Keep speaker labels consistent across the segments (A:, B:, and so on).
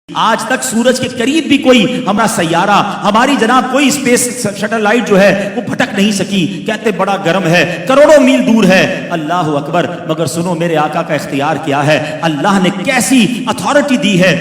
A: آج تک سورج کے قریب بھی کوئی ہمارا سیارہ، ہماری جناب کوئی اسپیس شٹل لائٹ جو ہے وہ بھٹک نہیں سکی. کہتے بڑا گرم ہے، کروڑوں میل دور ہے. اللہ اکبر. مگر سنو میرے آقا کا اختیار کیا ہے، اللہ نے کیسی اتھارٹی دی ہے.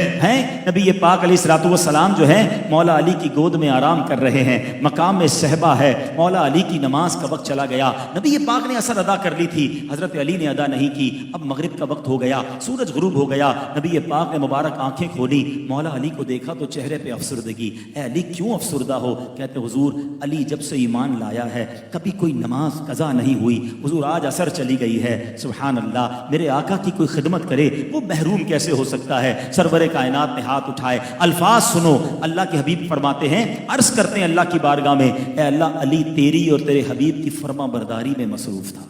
A: نبی پاک علیہ الصلوۃ والسلام جو ہیں مولا علی کی گود میں آرام کر رہے ہیں، مقام میں صحبہ ہے. مولا علی کی نماز کا وقت چلا گیا. نبی پاک نے عصر ادا کر لی تھی، حضرت علی نے ادا نہیں کی. اب مغرب کا وقت ہو گیا، سورج غروب ہو گیا. نبی پاک نے مبارک آنکھیں کھولی، مولا علی کو دیکھا تو چہرے پہ افسردگی. اے علی کیوں افسردہ ہو؟ کہتے حضور علی جب سے ایمان لایا ہے کبھی کوئی نماز قضا نہیں ہوئی. حضور آج عصر چلی گئی ہے. سبحان اللہ. میرے آقا کی کوئی خدمت کرے وہ محروم کیسے ہو سکتا ہے؟ سرور کائنات نے ہاتھ اٹھائے. الفاظ سنو، اللہ کے حبیب فرماتے ہیں، عرض کرتے ہیں اللہ کی بارگاہ میں، اے اللہ علی تیری اور تیرے حبیب کی فرما برداری میں مصروف تھا.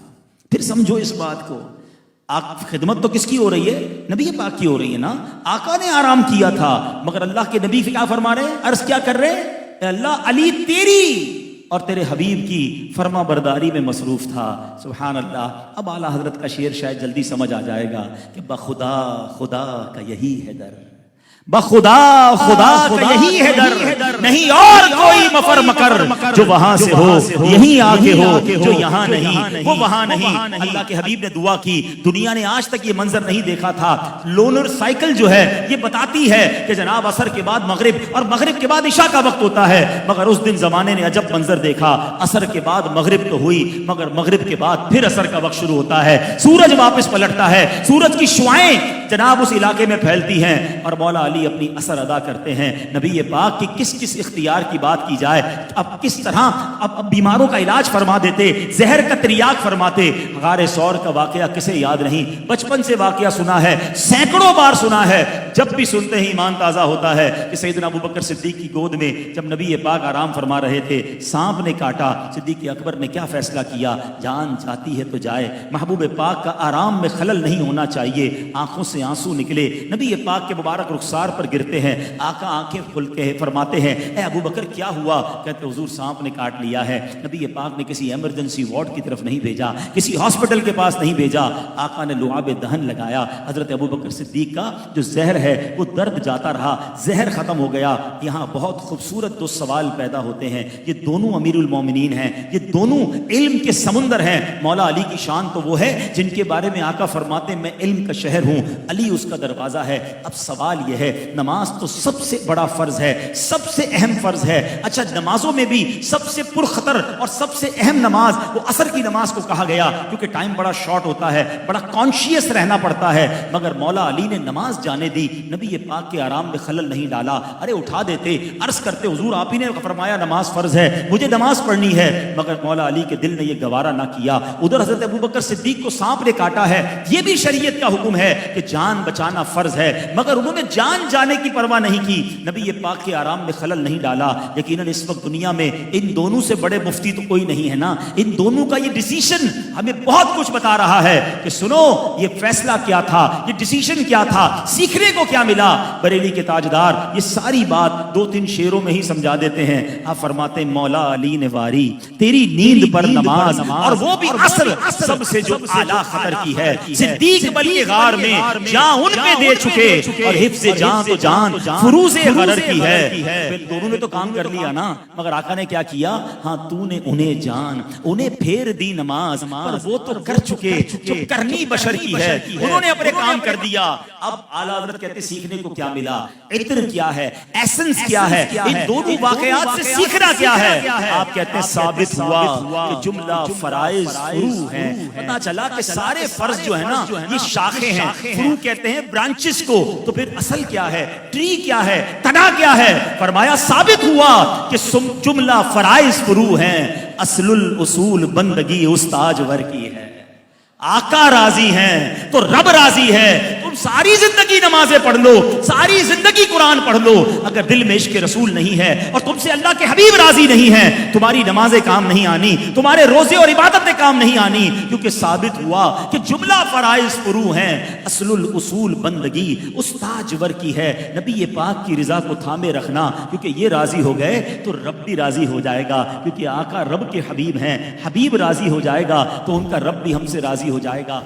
A: پھر سمجھو اس بات کو، خدمت تو کس کی ہو رہی ہے؟ نبی پاک کی ہو رہی ہے نا. آقا نے آرام کیا تھا مگر اللہ کے نبی کیا فرما رہے ہیں، عرض کیا کر رہے ہیں، اے اللہ علی تیری اور تیرے حبیب کی فرما برداری میں مصروف تھا. سبحان اللہ. اب اعلیٰ حضرت کا شعر شاید جلدی سمجھ آ جائے گا کہ بخدا خدا کا یہی ہے در، بخدا خدا کا یہی ہے در، نہیں اور کوئی مفر مکر جو وہاں سے ہو یہیں آ کے ہو، جو یہاں نہیں وہ وہاں نہیں. اللہ کے حبیب نے دعا کی. دنیا نے آج تک یہ منظر نہیں دیکھا تھا. لونر سائیکل جو ہے یہ بتاتی ہے کہ جناب عصر کے بعد مغرب اور مغرب کے بعد عشاء کا وقت ہوتا ہے. مگر اس دن زمانے نے عجب منظر دیکھا. عصر کے بعد مغرب تو ہوئی مگر مغرب کے بعد پھر عصر کا وقت شروع ہوتا ہے. سورج واپس پلٹتا ہے، سورج کی شعائیں جناب اس علاقے میں پھیلتی ہیں اور مولا علی اپنی اثر ادا کرتے ہیں. نبی پاک کی کس کس اختیار کی بات کی جائے. اب کس طرح اب بیماروں کا علاج فرما دیتے، زہر کا تریاق فرماتے. غار ثور کا واقعہ کسے یاد نہیں؟ بچپن سے واقعہ سنا ہے، سینکڑوں بار سنا ہے. جب بھی سنتے ہی ایمان تازہ ہوتا ہے کہ سیدنا ابوبکر صدیق کی گود میں جب نبی پاک آرام فرما رہے تھے، سانپ نے کاٹا. صدیق اکبر نے کیا فیصلہ کیا؟ جان جاتی ہے تو جائے، محبوب پاک کا آرام میں خلل نہیں ہونا چاہیے. آنکھوں سے آنسو نکلے، نبی پاک کے مبارک رخسار پر گرتے ہیں. آقا آنکھیں کھل کے فرماتے ہیں، اے ابو بکر کیا ہوا؟ کہتے حضور سانپ نے کاٹ لیا ہے. نبی پاک نے کسی ایمرجنسی وارڈ کی طرف نہیں بھیجا، کسی ہاسپٹل کے پاس نہیں بھیجا. آقا نے لعاب دہن لگایا. حضرت ابو بکر صدیق کا جو زہر ہے وہ درد جاتا رہا، زہر ختم ہو گیا. یہاں بہت خوبصورت دو سوال پیدا ہوتے ہیں. یہ دونوں امیر المومنین ہیں، یہ دونوں علم کے سمندر ہیں. مولا علی کی شان تو وہ ہے جن کے بارے میں آقا فرماتے ہیں میں علم کا شہر ہوں، علی اس کا دروازہ ہے. اب سوال یہ ہے، نماز تو سب سے بڑا فرض ہے، سب سے اہم فرض ہے. اچھا نمازوں میں بھی سب سے پرخطر اور سب سے اہم نماز وہ عصر کی نماز کو کہا گیا کیونکہ ٹائم بڑا شارٹ ہوتا ہے، بڑا کانشیس رہنا پڑتا ہے. مگر مولا علی نے نماز جانے دی، نبی پاک کے آرام میں خلل نہیں ڈالا. ارے اٹھا دیتے، عرض کرتے حضور آپ ہی نے فرمایا نماز فرض ہے، مجھے نماز پڑھنی ہے. مگر مولا علی کے دل نے یہ گوارا نہ کیا. ادھر حضرت ابوبکر صدیق کو سانپ نے کاٹا ہے، یہ بھی شریعت کا حکم ہے کہ جان بچانا فرض ہے، مگر انہوں نے جان جانے کی پرواہ نہیں کی. نبی پاک کے آرام میں خلل نہیں ڈالا. یقیناً اس وقت دنیا میں ان دونوں سے بڑے مفتی تو کوئی نہیں ہے نا. ان دونوں کا یہ ڈیسیشن ہمیں بہت کچھ بتا رہا ہے کہ سنو یہ فیصلہ کیا تھا، یہ ڈیسیشن کیا تھا، سیکھنے کو کیا ملا. بریلی کے تاجدار یہ ساری بات دو تین شعروں میں ہی سمجھا دیتے ہیں. آپ فرماتے ہیں مولا علی نے واری تیری نیند پر نماز، اور وہ بھی عصر سب سے جو اعلیٰ خطر کی ہے. صدیق بل کے غار میں جان ان پہ دے چکے اور حفظ جان تو جان فروز غرر کی ہے. دونوں نے تو کام کر لیا نا. مگر آقا نے کیا کیا؟ ہاں تو نے انہیں جان، انہیں پھیر دی نماز، پر وہ تو کر چکے جو کرنی بشر کی ہے. انہوں نے اپنے کام کر دیا. اب اعلیٰ حضرت کہتے سیکھنے کو کیا ملا، عطر کیا ہے، ایسنس کیا ہے، ان دونوں واقعات سے سیکھنا کیا ہے. آپ کہتے ہیں ثابت ہوا کہ جملہ فرائض فرو ہیں. پتا چلا کہ سارے فرض جو ہے نا یہ شاخیں ہیں، فرو کہتے ہیں برانچز کو. تو پھر اصل کیا ہے، ٹری کیا ہے، تنا کیا ہے؟ فرمایا ثابت ہوا کہ جملہ فرائض فرو ہیں، اصل الاصول بندگی استاجور کی ہے. آقا راضی ہیں تو رب راضی ہے. تم ساری زندگی نمازیں پڑھ لو، ساری زندگی قرآن پڑھ لو، اگر دل میں عشق رسول نہیں ہے اور تم سے اللہ کے حبیب راضی نہیں ہیں، تمہاری نمازیں کام نہیں آنی، تمہارے روزے اور عبادتیں کام نہیں آنی. کیونکہ ثابت ہوا کہ جملہ فرائض فرو ہیں، اصل الاصول بندگی استاجور کی ہے. نبی پاک کی رضا کو تھامے رکھنا، کیونکہ یہ راضی ہو گئے تو رب بھی راضی ہو جائے گا. کیونکہ آقا رب کے حبیب ہیں، حبیب راضی ہو جائے گا تو ان کا رب بھی ہم سے راضی ہو جائے گا.